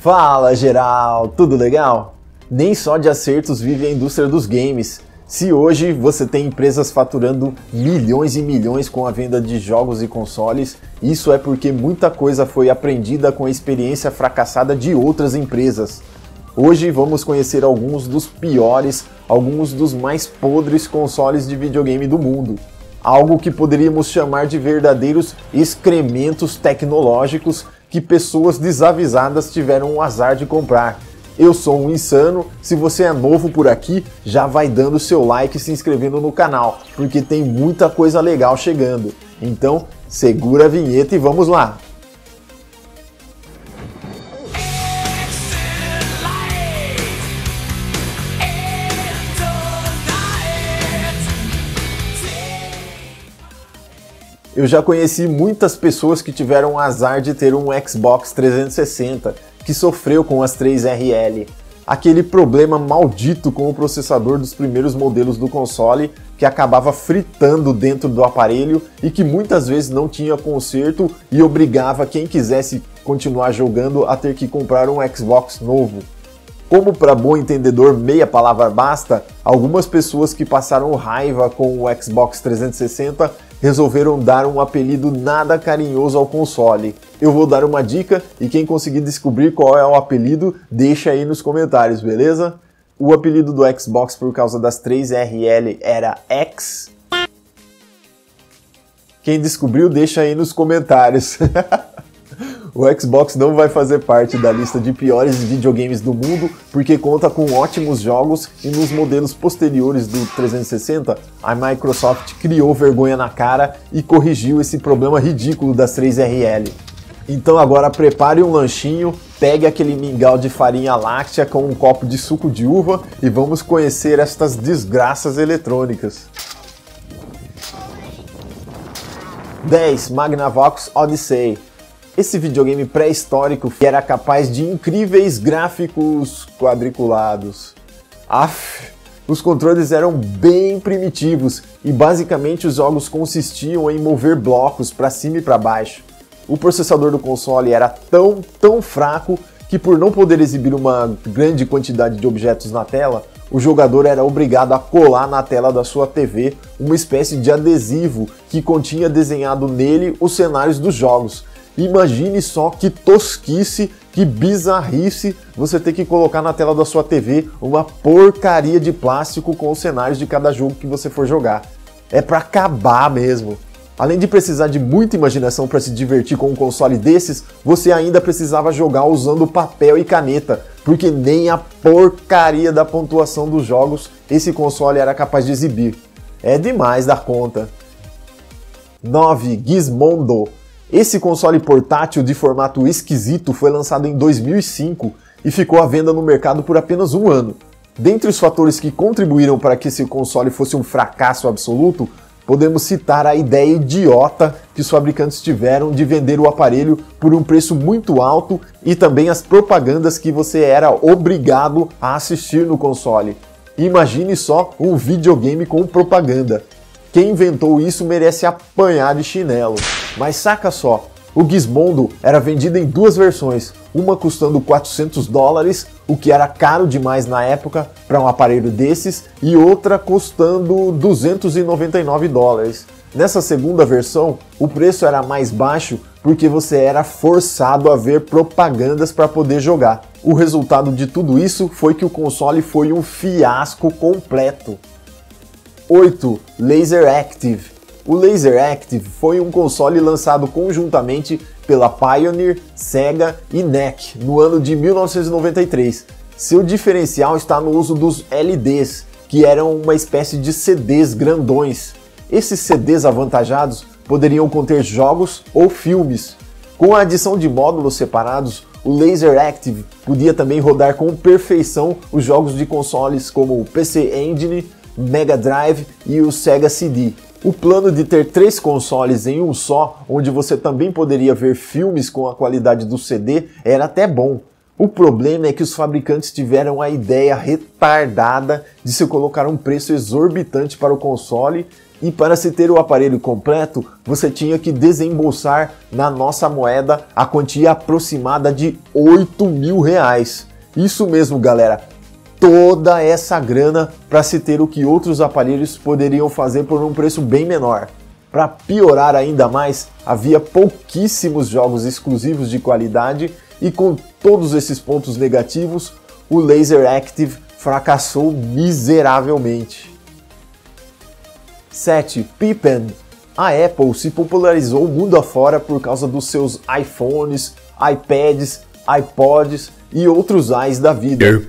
Fala geral, tudo legal? Nem só de acertos vive a indústria dos games. Se hoje você tem empresas faturando milhões e milhões com a venda de jogos e consoles, isso é porque muita coisa foi aprendida com a experiência fracassada de outras empresas. Hoje vamos conhecer alguns dos piores, alguns dos mais podres consoles de videogame do mundo. Algo que poderíamos chamar de verdadeiros excrementos tecnológicos que pessoas desavisadas tiveram o azar de comprar. Eu sou um insano, se você é novo por aqui, já vai dando seu like e se inscrevendo no canal, porque tem muita coisa legal chegando. Então, segura a vinheta e vamos lá! Eu já conheci muitas pessoas que tiveram o azar de ter um Xbox 360, que sofreu com as 3RL. Aquele problema maldito com o processador dos primeiros modelos do console, que acabava fritando dentro do aparelho e que muitas vezes não tinha conserto e obrigava quem quisesse continuar jogando a ter que comprar um Xbox novo. Como para bom entendedor meia palavra basta, algumas pessoas que passaram raiva com o Xbox 360 resolveram dar um apelido nada carinhoso ao console. Eu vou dar uma dica e quem conseguir descobrir qual é o apelido, deixa aí nos comentários, beleza? O apelido do Xbox por causa das 3RL era X. Quem descobriu, deixa aí nos comentários. O Xbox não vai fazer parte da lista de piores videogames do mundo porque conta com ótimos jogos e nos modelos posteriores do 360 a Microsoft criou vergonha na cara e corrigiu esse problema ridículo das 3RL. Então agora prepare um lanchinho, pegue aquele mingau de farinha láctea com um copo de suco de uva e vamos conhecer estas desgraças eletrônicas. 10. Magnavox Odyssey. Esse videogame pré-histórico que era capaz de incríveis gráficos quadriculados. Os controles eram bem primitivos e basicamente os jogos consistiam em mover blocos para cima e para baixo. O processador do console era tão fraco que por não poder exibir uma grande quantidade de objetos na tela, o jogador era obrigado a colar na tela da sua TV uma espécie de adesivo que continha desenhado nele os cenários dos jogos. Imagine só que tosquice, que bizarrice você ter que colocar na tela da sua TV uma porcaria de plástico com os cenários de cada jogo que você for jogar. É pra acabar mesmo. Além de precisar de muita imaginação para se divertir com um console desses, você ainda precisava jogar usando papel e caneta, porque nem a porcaria da pontuação dos jogos esse console era capaz de exibir. É demais da conta. 9. Gizmondo. Esse console portátil de formato esquisito foi lançado em 2005 e ficou à venda no mercado por apenas um ano. Dentre os fatores que contribuíram para que esse console fosse um fracasso absoluto, podemos citar a ideia idiota que os fabricantes tiveram de vender o aparelho por um preço muito alto e também as propagandas que você era obrigado a assistir no console. Imagine só um videogame com propaganda. Quem inventou isso merece apanhar de chinelo. Mas saca só, o Gizmondo era vendido em duas versões, uma custando $400, o que era caro demais na época para um aparelho desses, e outra custando $299. Nessa segunda versão, o preço era mais baixo porque você era forçado a ver propagandas para poder jogar. O resultado de tudo isso foi que o console foi um fiasco completo. 8. Laser Active. O Laser Active foi um console lançado conjuntamente pela Pioneer, Sega e NEC no ano de 1993. Seu diferencial está no uso dos LEDs, que eram uma espécie de CDs grandões. Esses CDs avantajados poderiam conter jogos ou filmes. Com a adição de módulos separados, o Laser Active podia também rodar com perfeição os jogos de consoles como o PC Engine, Mega Drive e o Sega CD. O plano de ter 3 consoles em um só, onde você também poderia ver filmes com a qualidade do CD, era até bom. O problema é que os fabricantes tiveram a ideia retardada de se colocar um preço exorbitante para o console E para se ter o aparelho completo, você tinha que desembolsar na nossa moeda a quantia aproximada de R$8.000. Isso mesmo, galera, toda essa grana para se ter o que outros aparelhos poderiam fazer por um preço bem menor. Para piorar ainda mais, havia pouquíssimos jogos exclusivos de qualidade e com todos esses pontos negativos, o Laser Active fracassou miseravelmente. 7. Pippen. A Apple se popularizou mundo afora por causa dos seus iPhones, iPads, iPods e outros Is da vida.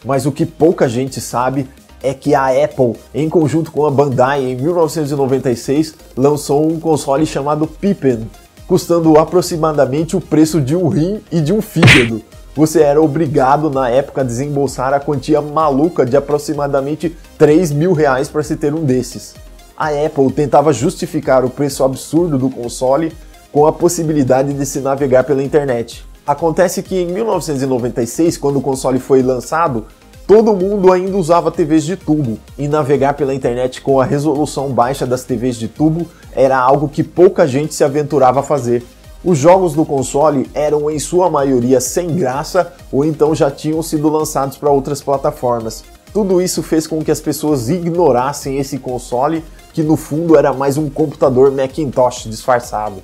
Mas o que pouca gente sabe é que a Apple, em conjunto com a Bandai, em 1996, lançou um console chamado Pippen, custando aproximadamente o preço de um rim e de um fígado. Você era obrigado na época a desembolsar a quantia maluca de aproximadamente R$3.000 para se ter um desses. A Apple tentava justificar o preço absurdo do console com a possibilidade de se navegar pela internet. Acontece que em 1996, quando o console foi lançado, todo mundo ainda usava TVs de tubo, e navegar pela internet com a resolução baixa das TVs de tubo era algo que pouca gente se aventurava a fazer. Os jogos do console eram em sua maioria sem graça ou então já tinham sido lançados para outras plataformas. Tudo isso fez com que as pessoas ignorassem esse console, que no fundo era mais um computador Macintosh disfarçado.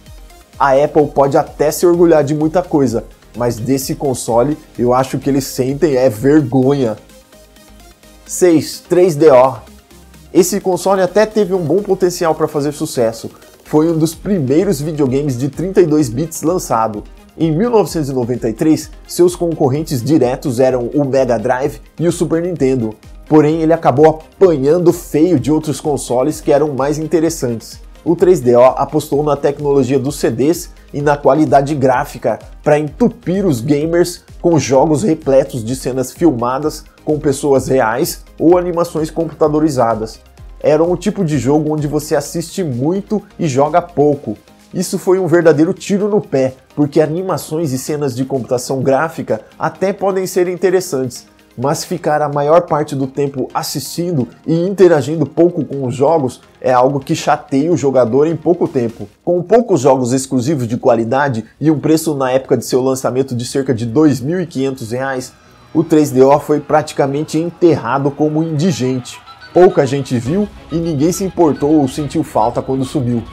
A Apple pode até se orgulhar de muita coisa, mas desse console eu acho que eles sentem vergonha. 6. 3DO. Esse console até teve um bom potencial para fazer sucesso. Foi um dos primeiros videogames de 32 bits lançado. Em 1993, seus concorrentes diretos eram o Mega Drive e o Super Nintendo. Porém, ele acabou apanhando feio de outros consoles que eram mais interessantes. O 3DO apostou na tecnologia dos CDs e na qualidade gráfica para entupir os gamers com jogos repletos de cenas filmadas com pessoas reais ou animações computadorizadas. Era um tipo de jogo onde você assiste muito e joga pouco. Isso foi um verdadeiro tiro no pé, porque animações e cenas de computação gráfica até podem ser interessantes, mas ficar a maior parte do tempo assistindo e interagindo pouco com os jogos é algo que chateia o jogador em pouco tempo. Com poucos jogos exclusivos de qualidade e um preço na época de seu lançamento de cerca de R$2.500, o 3DO foi praticamente enterrado como indigente. Pouca gente viu e ninguém se importou ou sentiu falta quando sumiu.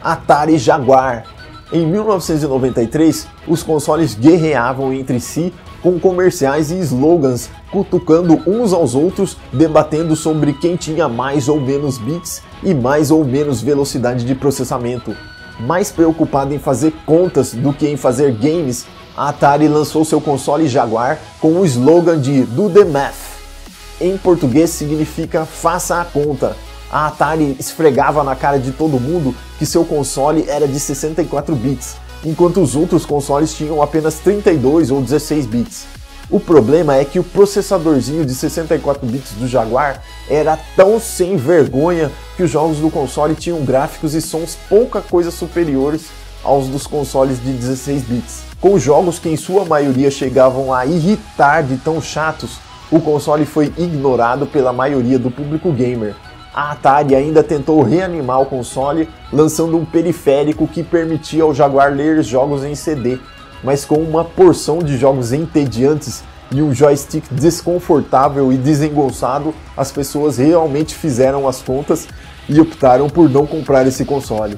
Atari Jaguar. Em 1993, os consoles guerreavam entre si com comerciais e slogans, cutucando uns aos outros, debatendo sobre quem tinha mais ou menos bits e mais ou menos velocidade de processamento. Mais preocupada em fazer contas do que em fazer games, a Atari lançou seu console Jaguar com o slogan de Do the Math. Em português significa faça a conta. A Atari esfregava na cara de todo mundo que seu console era de 64 bits, enquanto os outros consoles tinham apenas 32 ou 16 bits. O problema é que o processadorzinho de 64 bits do Jaguar era tão sem vergonha que os jogos do console tinham gráficos e sons pouca coisa superiores aos dos consoles de 16 bits. Com jogos que em sua maioria chegavam a irritar de tão chatos, o console foi ignorado pela maioria do público gamer. A Atari ainda tentou reanimar o console lançando um periférico que permitia ao Jaguar ler jogos em CD, mas com uma porção de jogos entediantes e um joystick desconfortável e desengonçado, as pessoas realmente fizeram as contas e optaram por não comprar esse console.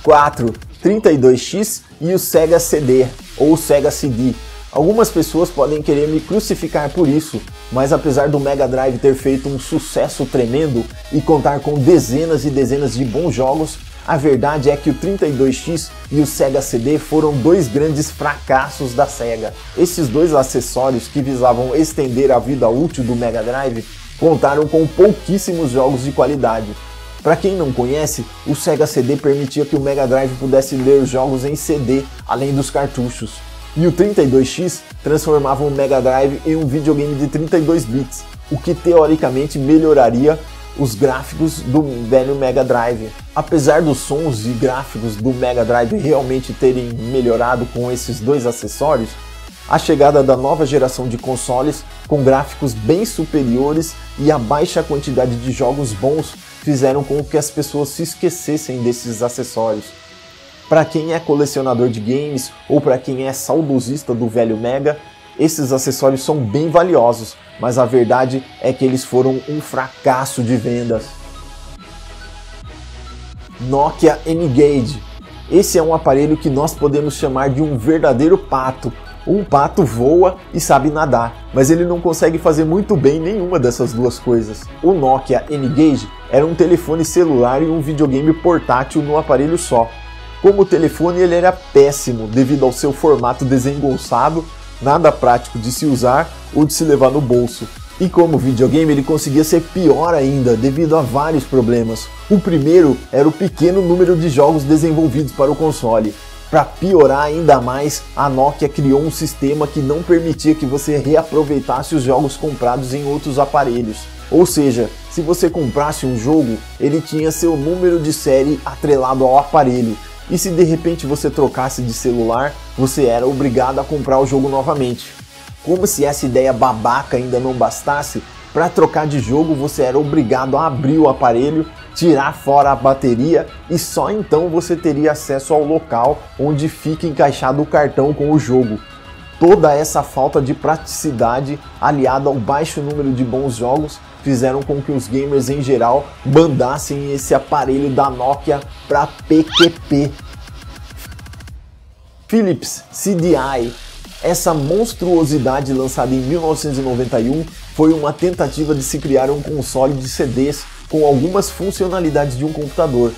4. 32X e o Sega CD, ou Sega CD. Algumas pessoas podem querer me crucificar por isso, mas apesar do Mega Drive ter feito um sucesso tremendo e contar com dezenas e dezenas de bons jogos, a verdade é que o 32X e o Sega CD foram dois grandes fracassos da Sega. Esses dois acessórios que visavam estender a vida útil do Mega Drive contaram com pouquíssimos jogos de qualidade. Para quem não conhece, o Sega CD permitia que o Mega Drive pudesse ler jogos em CD, além dos cartuchos. E o 32X transformava o Mega Drive em um videogame de 32 bits, o que teoricamente melhoraria os gráficos do velho Mega Drive. Apesar dos sons e gráficos do Mega Drive realmente terem melhorado com esses dois acessórios, a chegada da nova geração de consoles com gráficos bem superiores e a baixa quantidade de jogos bons fizeram com que as pessoas se esquecessem desses acessórios. Para quem é colecionador de games ou para quem é saudosista do velho Mega, esses acessórios são bem valiosos, mas a verdade é que eles foram um fracasso de vendas. Nokia N-Gage. Esse é um aparelho que nós podemos chamar de um verdadeiro pato. Um pato voa e sabe nadar, mas ele não consegue fazer muito bem nenhuma dessas duas coisas. O Nokia N-Gage era um telefone celular e um videogame portátil no aparelho só. Como telefone, ele era péssimo devido ao seu formato desengonçado, nada prático de se usar ou de se levar no bolso. E como videogame, ele conseguia ser pior ainda devido a vários problemas. O primeiro era o pequeno número de jogos desenvolvidos para o console. Para piorar ainda mais, a Nokia criou um sistema que não permitia que você reaproveitasse os jogos comprados em outros aparelhos. Ou seja, se você comprasse um jogo, ele tinha seu número de série atrelado ao aparelho. E se de repente você trocasse de celular, você era obrigado a comprar o jogo novamente. Como se essa ideia babaca ainda não bastasse, para trocar de jogo você era obrigado a abrir o aparelho, tirar fora a bateria e só então você teria acesso ao local onde fica encaixado o cartão com o jogo. Toda essa falta de praticidade, aliada ao baixo número de bons jogos, fizeram com que os gamers em geral mandassem esse aparelho da Nokia para PQP. Philips CDI. Essa monstruosidade lançada em 1991 foi uma tentativa de se criar um console de CDs com algumas funcionalidades de um computador.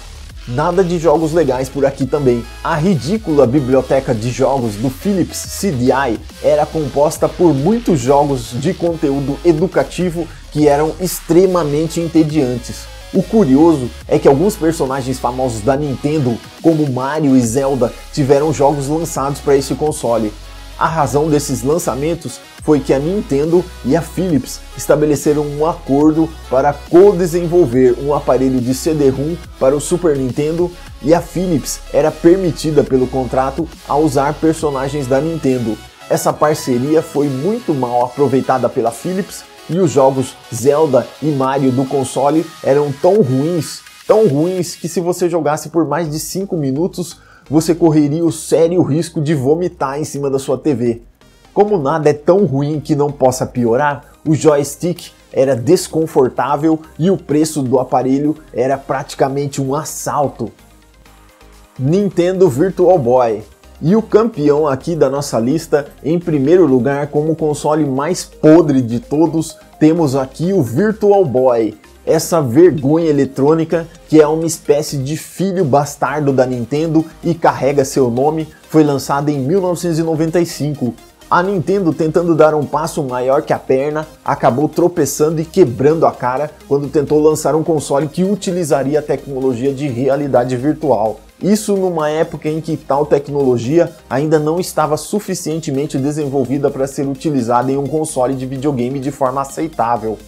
Nada de jogos legais por aqui também. A ridícula biblioteca de jogos do Philips CDI era composta por muitos jogos de conteúdo educativo que eram extremamente entediantes. O curioso é que alguns personagens famosos da Nintendo, como Mario e Zelda, tiveram jogos lançados para esse console. A razão desses lançamentos foi que a Nintendo e a Philips estabeleceram um acordo para co-desenvolver um aparelho de CD-ROM para o Super Nintendo e a Philips era permitida pelo contrato a usar personagens da Nintendo. Essa parceria foi muito mal aproveitada pela Philips e os jogos Zelda e Mario do console eram tão ruins que se você jogasse por mais de 5 minutos, você correria o sério risco de vomitar em cima da sua TV. Como nada é tão ruim que não possa piorar, o joystick era desconfortável e o preço do aparelho era praticamente um assalto. Nintendo Virtual Boy. E o campeão aqui da nossa lista, em primeiro lugar, como o console mais podre de todos, temos aqui o Virtual Boy. Essa vergonha eletrônica, que é uma espécie de filho bastardo da Nintendo e carrega seu nome, foi lançada em 1995. A Nintendo, tentando dar um passo maior que a perna, acabou tropeçando e quebrando a cara quando tentou lançar um console que utilizaria a tecnologia de realidade virtual. Isso numa época em que tal tecnologia ainda não estava suficientemente desenvolvida para ser utilizada em um console de videogame de forma aceitável.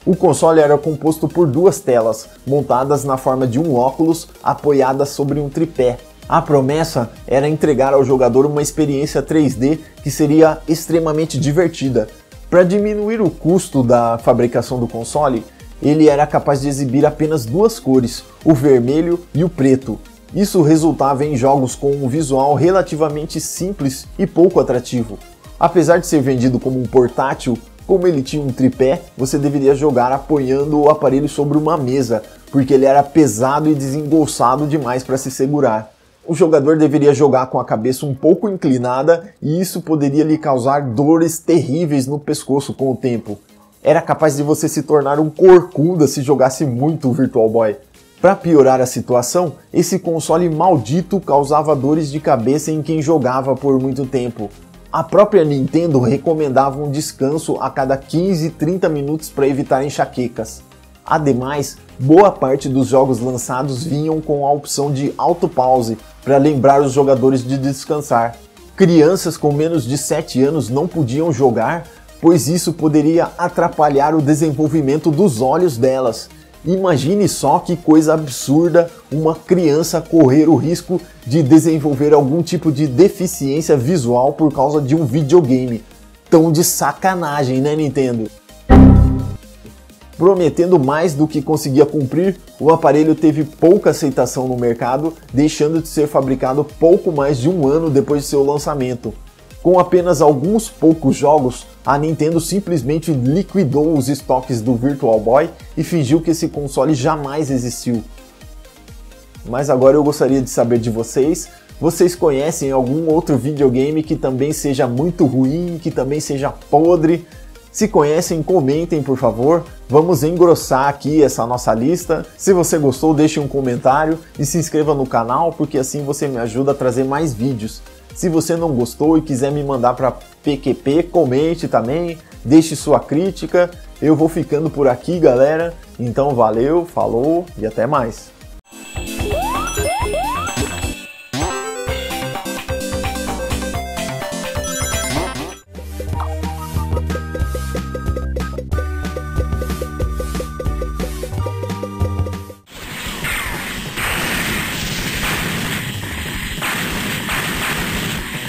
O console era composto por duas telas, montadas na forma de um óculos, apoiadas sobre um tripé. A promessa era entregar ao jogador uma experiência 3D que seria extremamente divertida. Para diminuir o custo da fabricação do console, ele era capaz de exibir apenas duas cores, o vermelho e o preto. Isso resultava em jogos com um visual relativamente simples e pouco atrativo. Apesar de ser vendido como um portátil, como ele tinha um tripé, você deveria jogar apoiando o aparelho sobre uma mesa, porque ele era pesado e desengolçado demais para se segurar. O jogador deveria jogar com a cabeça um pouco inclinada e isso poderia lhe causar dores terríveis no pescoço com o tempo. Era capaz de você se tornar um corcunda se jogasse muito o Virtual Boy. Para piorar a situação, esse console maldito causava dores de cabeça em quem jogava por muito tempo. A própria Nintendo recomendava um descanso a cada 15 e 30 minutos para evitar enxaquecas. Ademais, boa parte dos jogos lançados vinham com a opção de autopause para lembrar os jogadores de descansar. Crianças com menos de 7 anos não podiam jogar, pois isso poderia atrapalhar o desenvolvimento dos olhos delas. Imagine só que coisa absurda uma criança correr o risco de desenvolver algum tipo de deficiência visual por causa de um videogame. Tão de sacanagem, né, Nintendo? Prometendo mais do que conseguia cumprir, o aparelho teve pouca aceitação no mercado, deixando de ser fabricado pouco mais de um ano depois de seu lançamento. Com apenas alguns poucos jogos, a Nintendo simplesmente liquidou os estoques do Virtual Boy e fingiu que esse console jamais existiu. Mas agora eu gostaria de saber de vocês. Vocês conhecem algum outro videogame que também seja muito ruim, que também seja podre? Se conhecem, comentem, por favor. Vamos engrossar aqui essa nossa lista. Se você gostou, deixe um comentário e se inscreva no canal, porque assim você me ajuda a trazer mais vídeos. Se você não gostou e quiser me mandar para PQP, comente também, deixe sua crítica. Eu vou ficando por aqui, galera. Então valeu, falou e até mais.